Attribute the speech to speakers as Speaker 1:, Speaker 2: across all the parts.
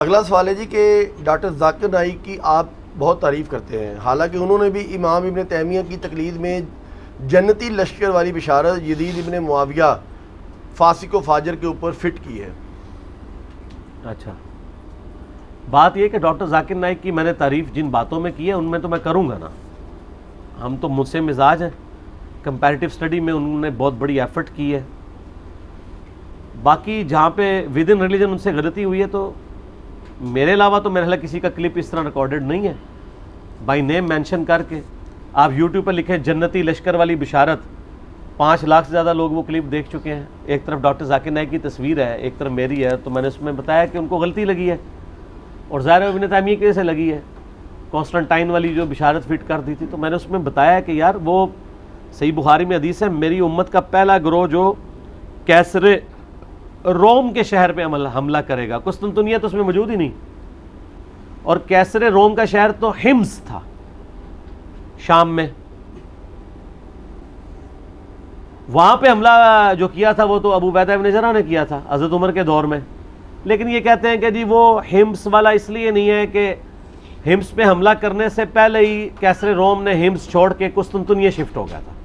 Speaker 1: अगला सवाल है जी कि डॉक्टर जाकिर नाइक की आप बहुत तारीफ़ करते हैं, हालांकि उन्होंने भी इमाम इब्न तैमिया की तकलीद में जन्नती लश्कर वाली बिशारत यजीद इब्न मुआविया फासिक व फाजर के ऊपर फिट की है।
Speaker 2: अच्छा, बात यह कि डॉक्टर जाकिर नाइक की मैंने तारीफ़ जिन बातों में की है उनमें तो मैं करूँगा ना। हम तो मुझसे मिजाज हैं, कंपैरेटिव स्टडी में उन्होंने बहुत बड़ी एफर्ट की है। बाकी जहाँ पे विद इन रिलीजन उनसे गलती हुई है तो मेरे अलावा तो मेरे ख्याल किसी का क्लिप इस तरह रिकॉर्डेड नहीं है बाई नेम मेंशन करके। आप यूट्यूब पर लिखें जन्नती लश्कर वाली बिशारत, 5 लाख से ज़्यादा लोग वो क्लिप देख चुके हैं। एक तरफ डॉक्टर जाकिर नाइक की तस्वीर है, एक तरफ मेरी है, तो मैंने उसमें बताया कि उनको गलती लगी है और ज़ाहिर इब्न तैमिया की से लगी है। कॉन्स्टेंटाइन वाली जो बिशारत फिट कर दी थी, तो मैंने उसमें बताया कि यार वो सही बुखारी में हदीस है, मेरी उम्मत का पहला गिरोह जो कैसरे रोम के शहर पे हमला करेगा। कुस्तुनतुनिया तो उसमें मौजूद ही नहीं, और कैसरे रोम का शहर तो हिम्स था शाम में। वहां पे हमला जो किया था वो तो अबू उबैदा इब्न जर्राह ने किया था हज़रत उमर के दौर में। लेकिन ये कहते हैं कि जी वो हिम्स वाला इसलिए नहीं है कि हिम्स पे हमला करने से पहले ही कैसरे रोम ने हिम्स छोड़ के कुस्तुनतुनिया शिफ्ट हो गया था।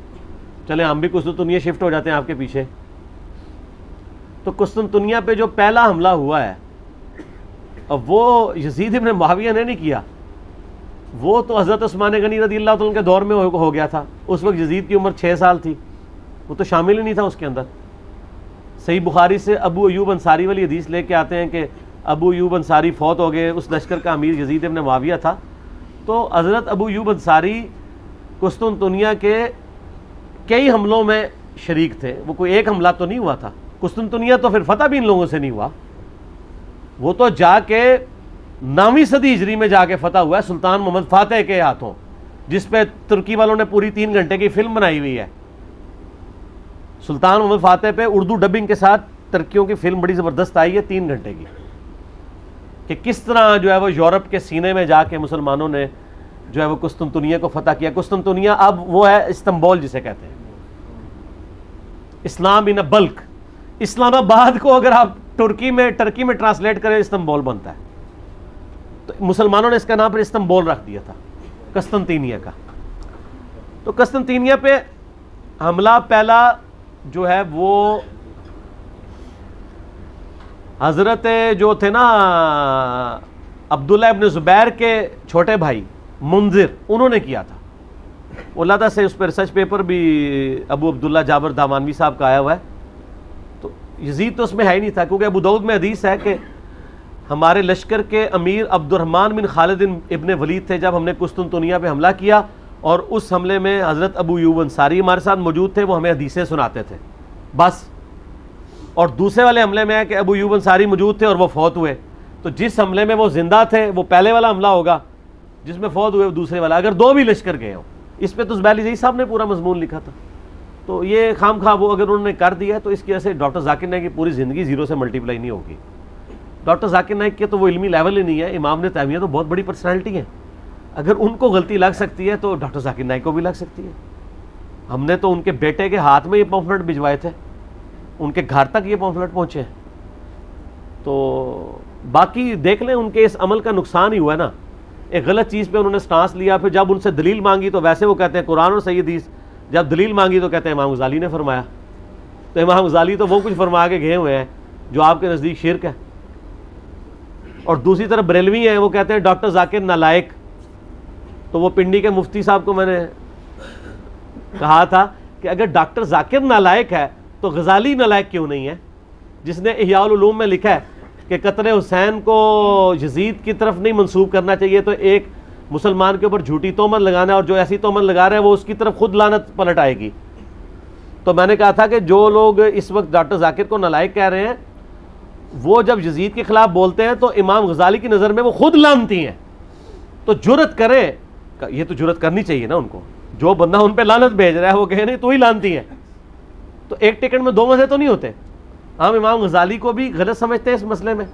Speaker 2: चले हम भी कुस्तुनतुनिया शिफ्ट हो जाते हैं आपके पीछे। तो कुस्तुनतुनिया पे जो पहला हमला हुआ है, अब वो यजीद इब्न मुआविया ने नहीं किया, वो तो हज़रत उस्मान गनी रज़ियल्लाहु अन्हु के दौर में हो गया था। उस वक्त यजीद की उम्र 6 साल थी, वो तो शामिल ही नहीं था उसके अंदर। सही बुखारी से अबू अयूब अंसारी वाली हदीस लेके आते हैं कि अबू अयूब अंसारी फौत हो गए, उस लश्कर का अमीर यजीद इब्न मुआविया था। तो हज़रत अबू अयूब अंसारी कुस्तुनतुनिया के कई हमलों में शरीक थे, वो कोई एक हमला तो नहीं हुआ था। कुस्तुनतुनिया तो फिर फतह भी इन लोगों से नहीं हुआ, वो तो जाके 9वीं सदी हिजरी में जाके फतह हुआ है सुल्तान मोहम्मद फातेह के हाथों, जिस पे तुर्की वालों ने पूरी 3 घंटे की फिल्म बनाई हुई है। सुल्तान मोहम्मद फातेह पे उर्दू डबिंग के साथ तुर्कियों की फिल्म बड़ी ज़बरदस्त आई है 3 घंटे की, कि किस तरह जो है वो यूरोप के सीने में जाके मुसलमानों ने जो है वो कुस्तुनतुनिया को फतह किया। कुस्तुनतुनिया अब वो है इस्तांबुल जिसे कहते हैं, इस्लाम इन अ बल्क। इस्लामाबाद को अगर आप टर्की में ट्रांसलेट करें इस्तांबुल बनता है। तो मुसलमानों ने इसका नाम पर इस्तांबुल रख दिया था कुस्तुनतुनिया का। तो कुस्तुनतुनिया पे हमला पहला जो है वो हजरत जो थे ना अब्दुल्ला इब्न जुबैर के छोटे भाई मुंजिर, उन्होंने किया था। उल्लादा से उस पर रिसर्च पेपर भी अबू अब्दुल्ला जाबर दामानवी साहब का आया हुआ है। तो यजीद तो उसमें है ही नहीं था, क्योंकि अबू दाऊद में हदीस है कि हमारे लश्कर के अमीर अब्दुर्रहमान बिन खालिद इब्न वलीद थे जब हमने कुस्तुनतुनिया पे हमला किया, और उस हमले में हज़रत अबू अयूब अंसारी हमारे साथ मौजूद थे, वो हमें हदीसें सुनाते थे बस। और दूसरे वाले हमले में है कि अबू अयूब अंसारी मौजूद थे और वो फौत हुए। तो जिस हमले में वो जिंदा थे वो पहले वाला हमला होगा, जिसमें फौत हुए वो दूसरे वाला। अगर 2 भी लश्कर गए हों, इस पर तो ज़ुबैर जई साहब ने पूरा मजमून लिखा था। तो ये खाम खा वो अगर उन्होंने कर दिया तो इसकी वजह से डॉक्टर जाकिर नाइक की पूरी ज़िंदगी 0 से मल्टीप्लाई नहीं होगी। डॉक्टर जाकिर नाइक के तो वो इल्मी लेवल ही नहीं है। इमाम इब्न तैमिया तो बहुत बड़ी पर्सनैलिटी है, अगर उनको गलती लग सकती है तो डॉक्टर जाकिर नाइक को भी लग सकती है। हमने तो उनके बेटे के हाथ में ये पॉम्फलेट भिजवाए थे, उनके घर तक ये पॉम्फलेट पहुँचे। तो बाकी देख लें, उनके इस अमल का नुकसान ही हुआ है ना। एक गलत चीज़ पे उन्होंने स्टांस लिया, फिर जब उनसे दलील मांगी तो वैसे वो कहते हैं कुरान और सही हदीस, जब दलील मांगी तो कहते हैं इमाम गज़ाली ने फरमाया। तो इमाम गज़ाली तो वो कुछ फरमा के गए हुए हैं जो आपके नज़दीक शिरक है। और दूसरी तरफ बरेलवी हैं, वो कहते हैं डॉक्टर जाकिर नालायक। तो वो पिंडी के मुफ्ती साहब को मैंने कहा था कि अगर डॉक्टर जाकिर नालायक है तो गज़ाली नालायक क्यों नहीं है, जिसने इह्याउल उलूम में लिखा है कि कत्ल हुसैन को यजीद की तरफ नहीं मंसूब करना चाहिए, तो एक मुसलमान के ऊपर झूठी तोहमत लगाना है, और जो ऐसी तोहमत लगा रहा है वो उसकी तरफ खुद लानत पलट आएगी। तो मैंने कहा था कि जो लोग इस वक्त डॉक्टर जाकिर को नालायक कह रहे हैं, वो जब यजीद के खिलाफ बोलते हैं तो इमाम गज़ाली की नज़र में वो खुद लानती हैं। तो जुर्रत करें, ये तो जुर्रत करनी चाहिए ना उनको, जो बंदा उन पे लानत भेज रहा है वो कहे नहीं तू ही लानती है। तो एक टिकट में 2 मज़े तो नहीं होते। हम इमाम गज़ाली को भी गलत समझते हैं इस मसले में,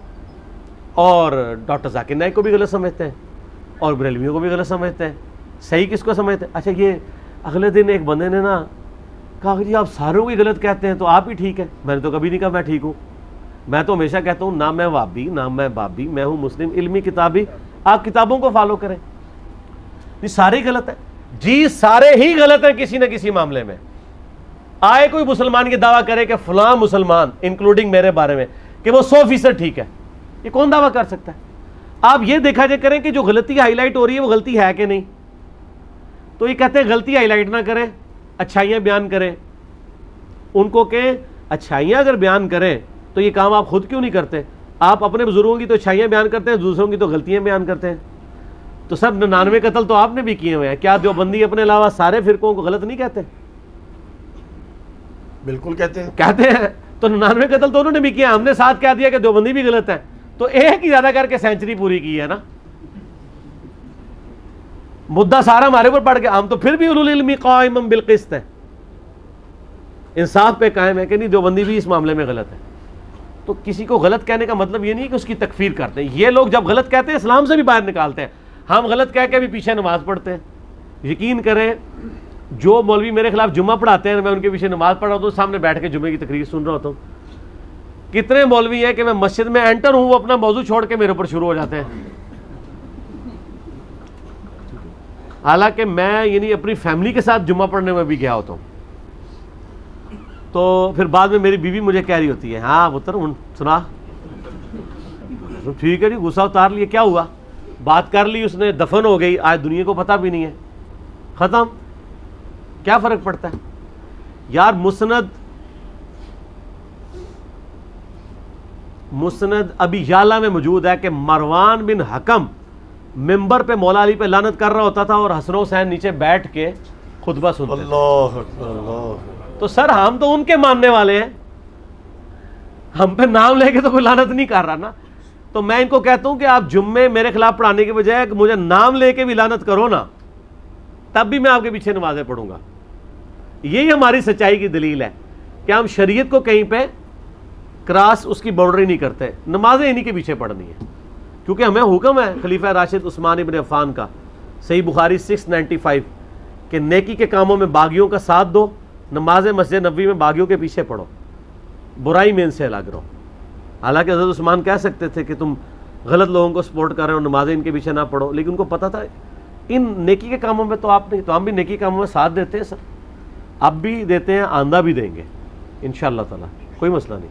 Speaker 2: और डॉक्टर जाकिर नाइक को भी गलत समझते हैं, और बरेलवियों को भी गलत समझते हैं। सही किसको समझते हैं? अच्छा, ये अगले दिन एक बंदे ने ना कहा कि जी आप सारों को गलत कहते हैं तो आप ही ठीक है। मैंने तो कभी नहीं कहा मैं ठीक हूँ। मैं तो हमेशा कहता हूँ, ना मैं वाबी ना मैं बाबी, मैं हूँ मुस्लिम इल्मी किताबी, आप किताबों को फॉलो करें। ये सारे ही गलत है जी, सारे ही गलत है किसी न किसी मामले में। आए कोई मुसलमान ये दावा करे कि फलां मुसलमान इंक्लूडिंग मेरे बारे में कि वो 100% ठीक है, ये कौन दावा कर सकता है? आप ये देखा जाए करें कि जो गलती हाईलाइट हो रही है वो गलती है कि नहीं। तो ये कहते हैं गलती हाईलाइट ना करें, अच्छाइयाँ बयान करें। उनको कहें अच्छाइयाँ अगर बयान करें तो ये काम आप खुद क्यों नहीं करते? आप अपने बुजुर्गों की तो अच्छाइयाँ बयान करते हैं, दूसरों की तो गलतियाँ बयान करते हैं। तो सब 99 कत्ल तो आपने भी किए हुए हैं, क्या देवबंदी अपने अलावा सारे फिरकों को गलत नहीं कहते?
Speaker 1: बिल्कुल कहते हैं,
Speaker 2: कहते हैं। तो 99 कत्ल तो उन्होंने भी किया, हमने साथ कह दिया कि देवबंदी भी गलत है, तो एक ही ज्यादा करके सेंचुरी पूरी की है ना। मुद्दा सारा हमारे ऊपर पड़ गया, हम तो फिर भी उलुल इल्मी काइमम बिल क़िस्त है, इंसाफ पे कायम है कि नहीं देवबंदी भी इस मामले में गलत है। तो किसी को गलत कहने का मतलब ये नहीं कि उसकी तकफीर करते हैं। ये लोग जब गलत कहते हैं इस्लाम से भी बाहर निकालते हैं। हम गलत कह के भी पीछे नमाज पढ़ते हैं। यकीन करें, जो मौलवी मेरे खिलाफ जुम्मा पढ़ाते हैं, मैं उनके पीछे नमाज पढ़ रहा होता हूँ, सामने बैठ के जुम्मे की तकरीर सुन रहा होता हूँ। कितने मौलवी हैं कि मैं मस्जिद में एंटर हूँ, वो अपना मौजू छोड़ के मेरे ऊपर शुरू हो जाते हैं। हालांकि मैं यानी अपनी फैमिली के साथ जुम्मा पढ़ने में भी गया होता हूँ। तो फिर बाद में मेरी बीवी मुझे कह रही होती है, हाँ पुत्र सुना, तो ठीक है जी, गुस्सा उतार लिया, क्या हुआ, बात कर ली उसने, दफन हो गई, आज दुनिया को पता भी नहीं है, ख़त्म, क्या फ़र्क पड़ता है यार। मुस्नद अभी याला में मौजूद है कि मरवान बिन हकम मिंबर पे मौला अली पे लानत कर रहा होता था और हसन हुसैन नीचे बैठ के खुतबा सुनते थे।
Speaker 1: अल्लाह अल्लाह।
Speaker 2: तो सर हम तो उनके मानने वाले हैं, हम पे नाम लेके तो कोई लानत नहीं कर रहा ना। तो मैं इनको कहता हूं कि आप जुम्मे मेरे खिलाफ पढ़ाने के बजाय मुझे नाम लेके भी लानत करो ना, तब भी मैं आपके पीछे नमाजें पढ़ूंगा। यही हमारी सच्चाई की दलील है कि हम शरीयत को कहीं पे क्रॉस उसकी बाउंड्री नहीं करते, नमाजें इन्हीं के पीछे पढ़नी है, क्योंकि हमें हुक्म है खलीफा राशिद उस्मान इब्न अफ़्फ़ान का, सही बुखारी 695, कि नेकी के कामों में बागियों का साथ दो, नमाज मस्जिद नबवी में बागियों के पीछे पढ़ो, बुराई में इनसे अलग रहो। हालांकि हज़रत उस्मान कह सकते थे कि तुम गलत लोगों को सपोर्ट कर रहे हो, नमाजें इनके पीछे ना पढ़ो, लेकिन उनको पता था इन नेकी के कामों में तो आप नहीं, तो हम भी नेकी कामों में साथ देते हैं सर, अब भी देते हैं, आंदा भी देंगे इंशाअल्लाह ताला, कोई मसला नहीं।